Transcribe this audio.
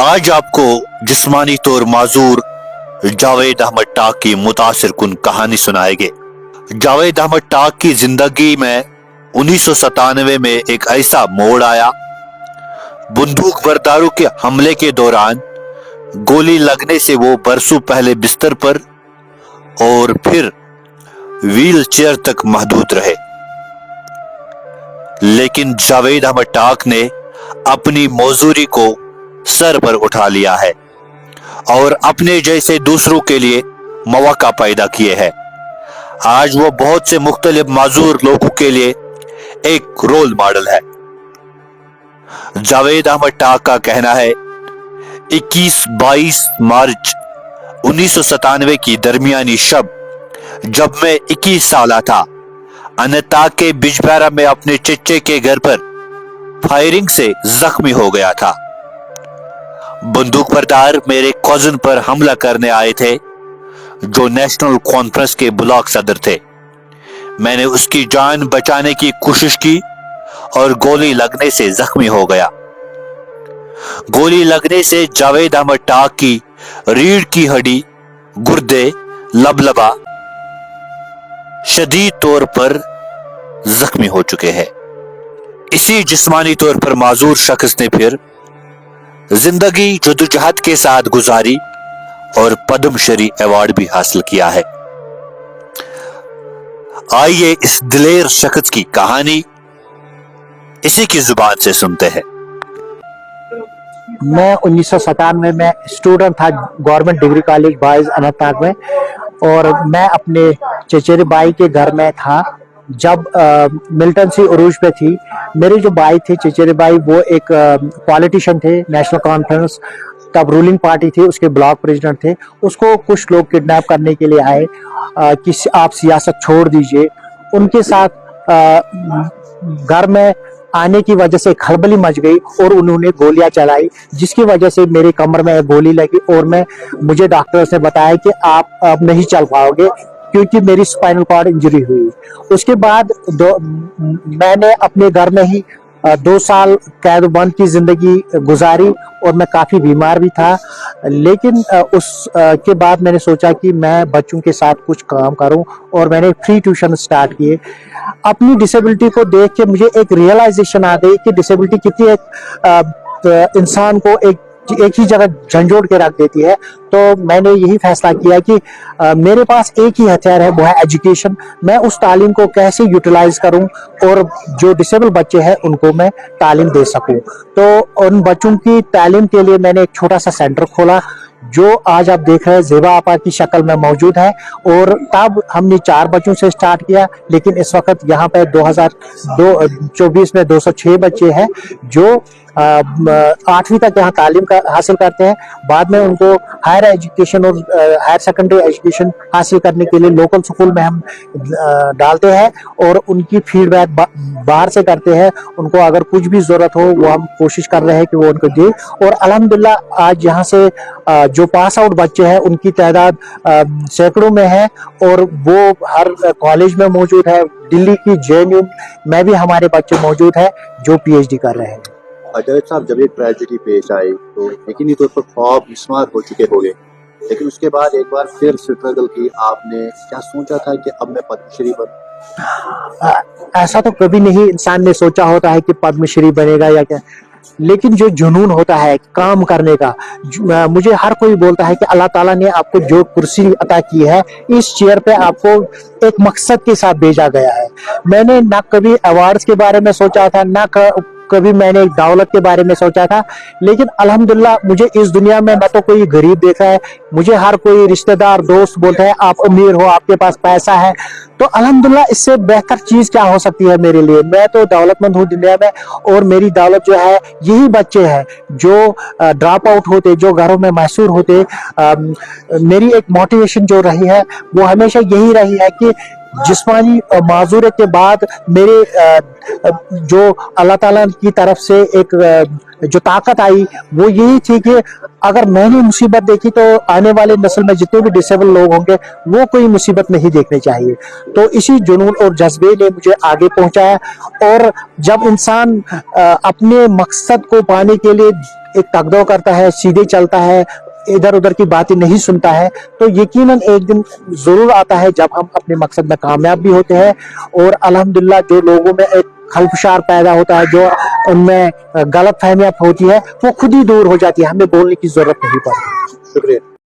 आज आपको जिस्मानी तौर माजूर जावेद अहमद टाक की मुतासिर कुन कहानी सुनाएंगे। जावेद अहमद टाक की जिंदगी में 1997 में एक ऐसा मोड़ आया। बंदूक बरदारों के हमले के दौरान गोली लगने से वो बरसों पहले बिस्तर पर और फिर व्हील चेयर तक महदूद रहे। लेकिन जावेद अहमद टाक ने अपनी मौजूरी को सर पर उठा लिया है और अपने जैसे दूसरों के लिए मौका पैदा किए हैं। आज वो बहुत से मुख्तलिफ माजूर लोगों के लिए एक रोल मॉडल है। जावेद अहमद टाक का कहना है 21-22 मार्च 1997 की दरमियानी शब जब मैं 21 साल था, अनंतनाग के बिजबेहरा में अपने चच्चे के घर पर फायरिंग से जख्मी हो गया था। बंदूक बरदार मेरे कजिन पर हमला करने आए थे जो नेशनल कॉन्फ्रेंस के ब्लॉक सदर थे। मैंने उसकी जान बचाने की कोशिश की और गोली लगने से जख्मी हो गया। गोली लगने से जावेद अहमद टाक की रीढ़ की हड्डी, गुर्दे, लबलबा शदीद तौर पर जख्मी हो चुके हैं। इसी जिस्मानी तौर पर माजूर शख्स ने फिर जिंदगी जदोजहद के साथ गुजारी और पद्मश्री अवार्ड भी हासिल किया है। आइए इस दिलेर शख्स की कहानी इसी की जुबान से सुनते हैं। मैं 1997 में स्टूडेंट था government degree college boys Anantnag में, और मैं अपने चचेरे भाई के घर में था जब मिल्टन सी उरूज पे थी। मेरे जो भाई थे, चचेरे भाई, वो एक पॉलिटिशियन थे, नेशनल कॉन्फ्रेंस तब रूलिंग पार्टी थी, उसके ब्लॉक प्रेसिडेंट थे। उसको कुछ लोग किडनैप करने के लिए आए कि आप सियासत छोड़ दीजिए। उनके साथ घर में आने की वजह से खलबली मच गई और उन्होंने गोलियां चलाई, जिसकी वजह से मेरे कमर में गोली लगी और मुझे डॉक्टर्स ने बताया कि आप अब नहीं चल पाओगे क्योंकि मेरी स्पाइनल कॉर्ड इंजरी हुई। उसके बाद मैंने अपने घर में ही 2 साल कैद बंद की जिंदगी गुजारी और मैं काफी बीमार भी था। लेकिन उस के बाद मैंने सोचा कि मैं बच्चों के साथ कुछ काम करूं और मैंने फ्री ट्यूशन स्टार्ट किए। अपनी डिसेबिलिटी को देख के मुझे एक रियलाइजेशन आ गई कि डिसेबिलिटी कितनी एक इंसान को एक ही जगह झंझोड़ के रख देती है। तो मैंने यही फैसला किया कि मेरे पास एक ही हथियार है, वो है एजुकेशन। मैं उस तालीम को कैसे यूटिलाइज करूं और जो डिसेबल बच्चे हैं उनको मैं तालीम दे सकूं। तो उन बच्चों की तालीम के लिए मैंने एक छोटा सा सेंटर खोला जो आज आप देख रहे हैं ज़ेबा आपा की शक्ल में मौजूद है। और तब हमने 4 बच्चों से स्टार्ट किया, लेकिन इस वक्त यहाँ पे 2024 में 206 बच्चे हैं जो 8वीं तक यहाँ तालीम हासिल करते हैं। बाद में उनको हायर एजुकेशन और हायर सेकेंडरी एजुकेशन हासिल करने के लिए लोकल स्कूल में हम डालते हैं और उनकी फीडबैक बाहर से करते हैं। उनको अगर कुछ भी जरूरत हो वो हम कोशिश कर रहे हैं कि वो उनको दे। और अल्हम्दुलिल्लाह आज यहाँ से जो पास आउट बच्चे हैं उनकी तादाद सैकड़ों में है और वो हर कॉलेज में मौजूद है। दिल्ली की JNU में भी हमारे बच्चे मौजूद हैं जो PhD कर रहे हैं। जावेद साहब, जब एक ट्रेजेडी पेश आई तो यकीनी तौर पर ख्वाब मिसमार हो चुके होंगे, लेकिन उसके बाद एक बार फिर स्ट्रगल की। आपने क्या सोचा था कि अब मैं पद्मश्री बनूं? ऐसा तो कभी नहीं इंसान ने सोचा होता है कि पद्मश्री बनेगा या क्या, लेकिन जो जुनून होता है काम करने का, मुझे हर कोई बोलता है कि अल्लाह ताला ने आपको जो कुर्सी अता की है, इस चेयर पे आपको एक मकसद के साथ भेजा गया है। मैंने ना कभी अवार्ड्स के बारे में सोचा था, ना कभी मैंने दौलत के बारे में सोचा था, लेकिन अल्हम्दुलिल्लाह मुझे इस दुनिया में मैं तो कोई गरीब देखा है, मुझे हर कोई रिश्तेदार दोस्त बोलते हैं आप अमीर हो, आपके पास पैसा है। तो अल्हम्दुलिल्लाह इससे बेहतर चीज क्या हो सकती है मेरे लिए। मैं तो दौलतमंद हूँ दुनिया में और मेरी दौलत जो है यही बच्चे हैं जो ड्रॉप आउट होते, जो घरों में मशहूर होते। मेरी एक मोटिवेशन जो रही है वो हमेशा यही रही है कि जिस्मानी माजूरियत के बाद मेरे जो अल्लाह ताला की तरफ से एक जो ताकत आई वो यही थी कि अगर मैंने मुसीबत देखी तो आने वाले नस्ल में जितने भी डिसेबल लोग होंगे वो कोई मुसीबत नहीं देखनी चाहिए। तो इसी जुनून और जज्बे ने मुझे आगे पहुंचाया। और जब इंसान अपने मकसद को पाने के लिए ایک تقدو کرتا ہے, سیدھے چلتا ہے, ادھر ادھر کی باتیں نہیں سنتا ہے, تو یقیناً ایک دن ضرور آتا ہے جب ہم اپنے مقصد میں کامیاب بھی ہوتے ہیں, اور الحمدللہ جو لوگوں میں ایک خلفشار پیدا ہوتا ہے, جو ان میں غلط فہمیاں ہوتی ہے, وہ خود ہی دور ہو جاتی ہے, ہمیں بولنے کی ضرورت نہیں پڑتی. شکریہ.